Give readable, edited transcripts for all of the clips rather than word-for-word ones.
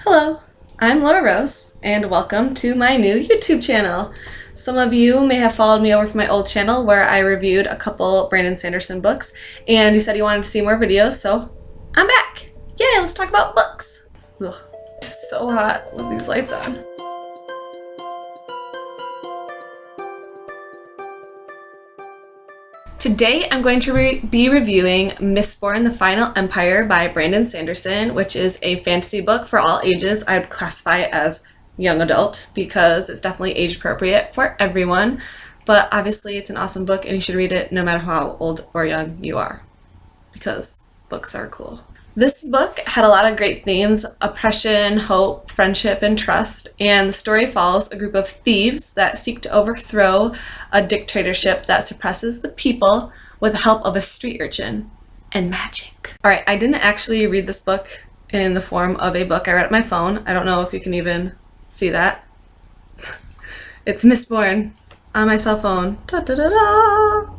Hello, I'm Laura Rose, and welcome to my new YouTube channel. Some of you may have followed me over from my old channel where I reviewed a couple Brandon Sanderson books, and you said you wanted to see more videos, so I'm back! Yay, let's talk about books! Ugh, it's so hot with these lights on. Today I'm going to be reviewing Mistborn, The Final Empire by Brandon Sanderson, which is a fantasy book for all ages. I would classify it as young adult because it's definitely age appropriate for everyone, but obviously it's an awesome book and you should read it no matter how old or young you are because books are cool. This book had a lot of great themes: oppression, hope, friendship, and trust, and the story follows a group of thieves that seek to overthrow a dictatorship that suppresses the people with the help of a street urchin and magic. Alright, I didn't actually read this book in the form of a book. I read it on my phone. I don't know if you can even see that. It's Mistborn on my cell phone. Da, da, da, da.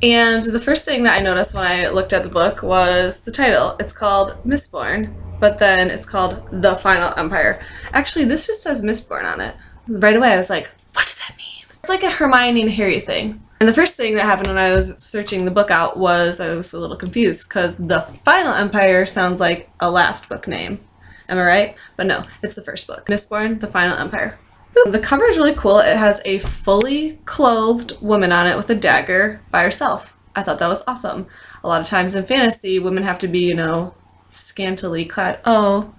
And the first thing that I noticed when I looked at the book was the title. It's called Mistborn, but then it's called The Final Empire. Actually, this just says Mistborn on it. Right away I was like, what does that mean? It's like a Hermione and Harry thing. And the first thing that happened when I was searching the book out was I was a little confused because The Final Empire sounds like a last book name. Am I right? But no, it's the first book. Mistborn, The Final Empire. The cover is really cool. It has a fully clothed woman on it with a dagger by herself. I thought that was awesome. A lot of times in fantasy, women have to be, scantily clad. Oh,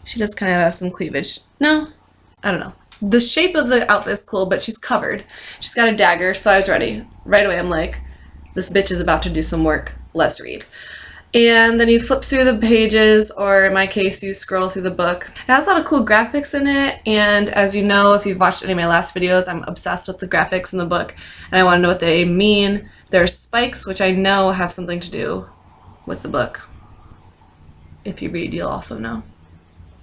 she does kind of have some cleavage. No, I don't know. The shape of the outfit is cool, but she's covered. She's got a dagger, so I was ready. Right away, I'm like, this bitch is about to do some work. Let's read. And then you flip through the pages, or in my case, you scroll through the book. It has a lot of cool graphics in it, and as you know, if you've watched any of my last videos, I'm obsessed with the graphics in the book, and I want to know what they mean. There's spikes, which I know have something to do with the book. If you read, you'll also know.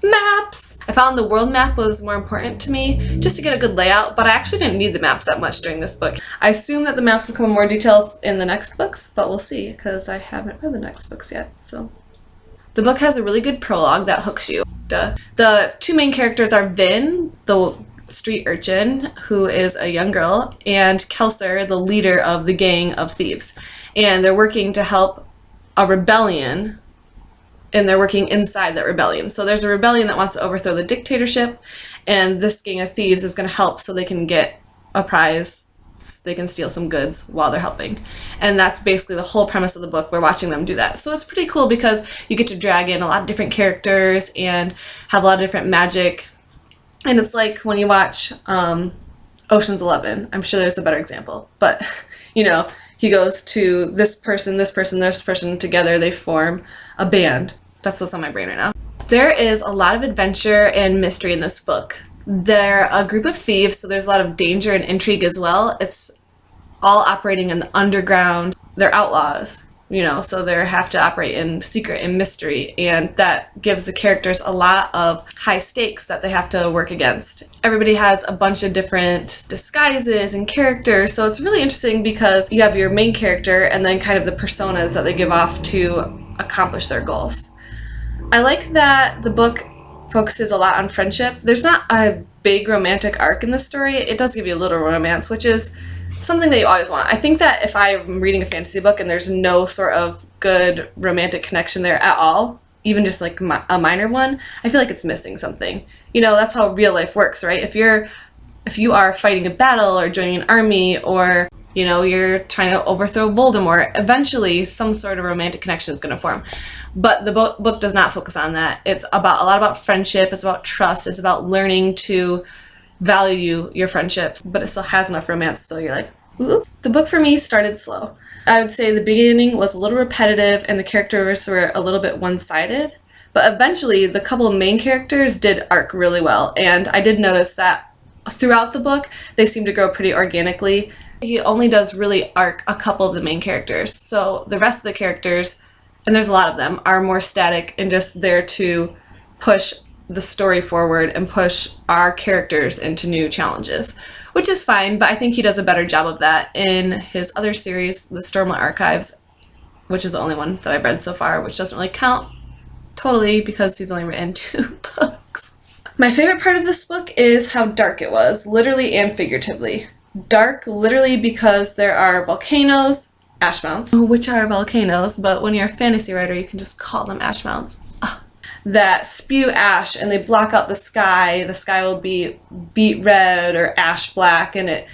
Maps! I found the world map was more important to me, just to get a good layout, but I actually didn't need the maps that much during this book. I assume that the maps will come in more detail in the next books, but we'll see, because I haven't read the next books yet, so. The book has a really good prologue that hooks you. The two main characters are Vin, the street urchin, who is a young girl, and Kelser, the leader of the gang of thieves. And they're working to help a rebellion, and they're working inside that rebellion. So there's a rebellion that wants to overthrow the dictatorship, and this gang of thieves is going to help so they can get a prize. They can steal some goods while they're helping. And that's basically the whole premise of the book. We're watching them do that. So it's pretty cool because you get to drag in a lot of different characters and have a lot of different magic. And it's like when you watch Ocean's 11. I'm sure there's a better example. But, he goes to this person, this person, this person. Together they form a band. That's what's on my brain right now. There is a lot of adventure and mystery in this book. They're a group of thieves, so there's a lot of danger and intrigue as well. It's all operating in the underground. They're outlaws, so they have to operate in secret and mystery, and that gives the characters a lot of high stakes that they have to work against. Everybody has a bunch of different disguises and characters, so it's really interesting because you have your main character and then kind of the personas that they give off to accomplish their goals. I like that the book focuses a lot on friendship. There's not a big romantic arc in the story. It does give you a little romance, which is something that you always want. I think that if I'm reading a fantasy book and there's no sort of good romantic connection there at all, even just like a minor one, I feel like it's missing something. That's how real life works, right? If you are fighting a battle or joining an army, or you're trying to overthrow Voldemort, eventually some sort of romantic connection is going to form. But the book does not focus on that. It's a lot about friendship. It's about trust. It's about learning to value your friendships, but it still has enough romance, so you're like, ooh. The book for me started slow. I would say the beginning was a little repetitive and the characters were a little bit one-sided, but eventually the couple of main characters did arc really well, and I did notice that throughout the book they seem to grow pretty organically. He only does really arc a couple of the main characters, so the rest of the characters, and there's a lot of them, are more static and just there to push the story forward and push our characters into new challenges, which is fine, but I think he does a better job of that in his other series, The Stormlight Archives, which is the only one that I've read so far, which doesn't really count totally, because he's only written 2 books. My favorite part of this book is how dark it was, literally and figuratively. Dark, literally, because there are volcanoes, ash mounts, which are volcanoes, but when you're a fantasy writer, you can just call them ash mounts, that spew ash and they block out the sky. The sky will be beet red or ash black, and it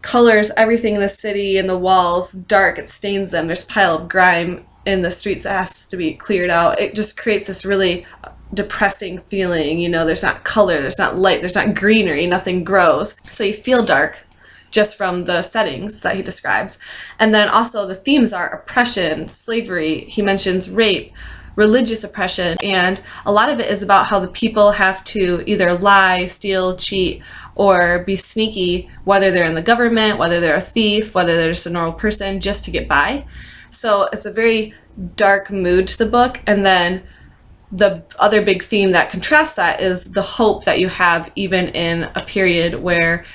colors everything in the city, and the walls dark, it stains them. There's a pile of grime in the streets that has to be cleared out. It just creates this really depressing feeling, you know, there's not color, there's not light, there's not greenery, nothing grows. So you feel dark just from the settings that he describes. And then also the themes are oppression, slavery, he mentions rape, religious oppression, and a lot of it is about how the people have to either lie, steal, cheat, or be sneaky, whether they're in the government, whether they're a thief, whether they're just a normal person, just to get by. So it's a very dark mood to the book. And then the other big theme that contrasts that is the hope that you have even in a period where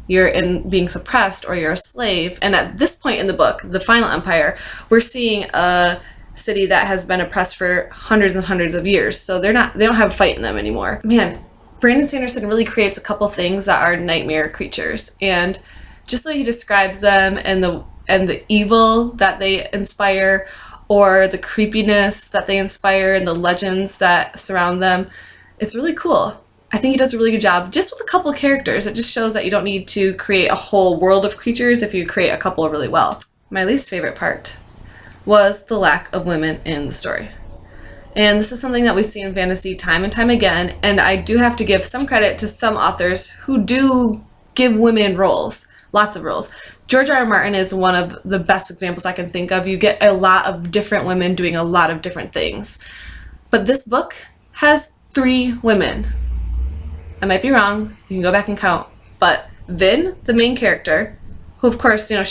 you're in being suppressed or you're a slave. And at this point in the book, the Final Empire, we're seeing a city that has been oppressed for hundreds and hundreds of years. So they don't have a fight in them anymore. Man, Brandon Sanderson really creates a couple things that are nightmare creatures, and just the way he describes them and the evil that they inspire, or the creepiness that they inspire, and the legends that surround them, it's really cool. I think he does a really good job just with a couple of characters. It just shows that you don't need to create a whole world of creatures if you create a couple really well. My least favorite part was the lack of women in the story. And this is something that we see in fantasy time and time again, and I do have to give some credit to some authors who do give women roles, lots of roles. George R. R. Martin is one of the best examples I can think of. You get a lot of different women doing a lot of different things. But this book has 3 women. I might be wrong, you can go back and count, but Vin, the main character, who of course, you know,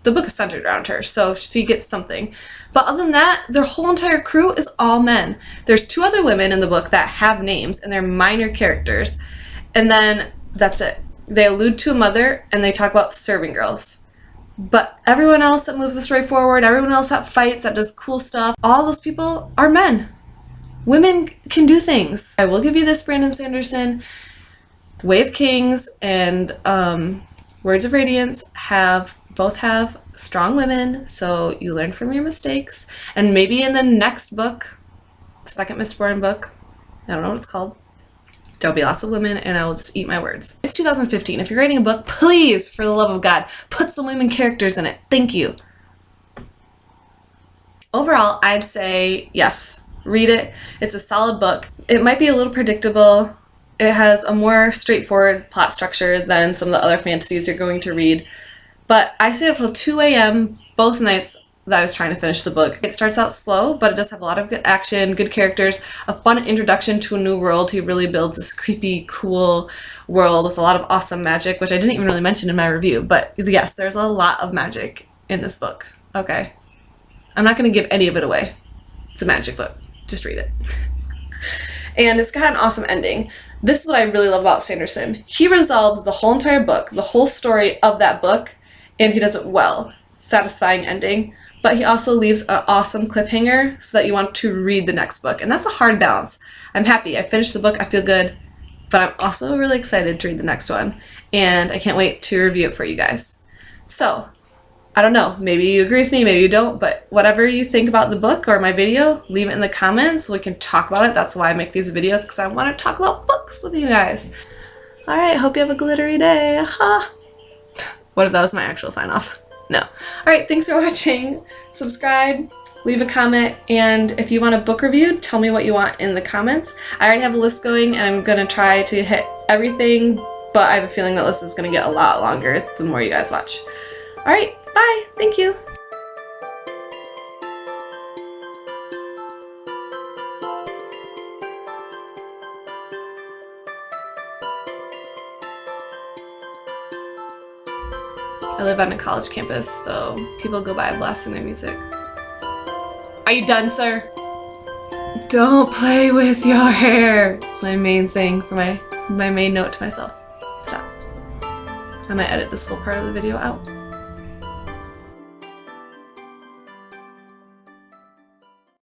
the book is centered around her, so she gets something. But other than that, their whole entire crew is all men. There's 2 other women in the book that have names, and they're minor characters. And then that's it. They allude to a mother, and they talk about serving girls. But everyone else that moves the story forward, everyone else that fights, that does cool stuff, all those people are men. Women can do things. I will give you this, Brandon Sanderson. Way of Kings and Words of Radiance both have strong women, so you learn from your mistakes. And maybe in the next book, the second Mistborn book, I don't know what it's called, there'll be lots of women, and I will just eat my words. It's 2015. If you're writing a book, please, for the love of God, put some women characters in it. Thank you. Overall, I'd say yes, read it. It's a solid book. It might be a little predictable. It has a more straightforward plot structure than some of the other fantasies you're going to read. But I stayed up till 2 a.m. both nights that I was trying to finish the book. It starts out slow, but it does have a lot of good action, good characters, a fun introduction to a new world. He really builds this creepy, cool world with a lot of awesome magic, which I didn't even really mention in my review. But yes, there's a lot of magic in this book. Okay. I'm not going to give any of it away. It's a magic book. Just read it. And it's got an awesome ending. This is what I really love about Sanderson. He resolves the whole entire book, the whole story of that book, and he does it well. Satisfying ending. But he also leaves an awesome cliffhanger so that you want to read the next book. And that's a hard balance. I'm happy. I finished the book. I feel good. But I'm also really excited to read the next one. And I can't wait to review it for you guys. So, I don't know. Maybe you agree with me, maybe you don't. But whatever you think about the book or my video, leave it in the comments so we can talk about it. That's why I make these videos, because I want to talk about books with you guys. Alright, hope you have a glittery day. Ha! What if that was my actual sign off? No. Alright, thanks for watching. Subscribe, leave a comment, and if you want a book review, tell me what you want in the comments. I already have a list going, and I'm going to try to hit everything, but I have a feeling that list is going to get a lot longer the more you guys watch. Alright, bye! Thank you! I live on a college campus, so people go by blasting their music. Are you done, sir? Don't play with your hair! It's my main thing for my main note to myself. Stop. I might edit this whole part of the video out.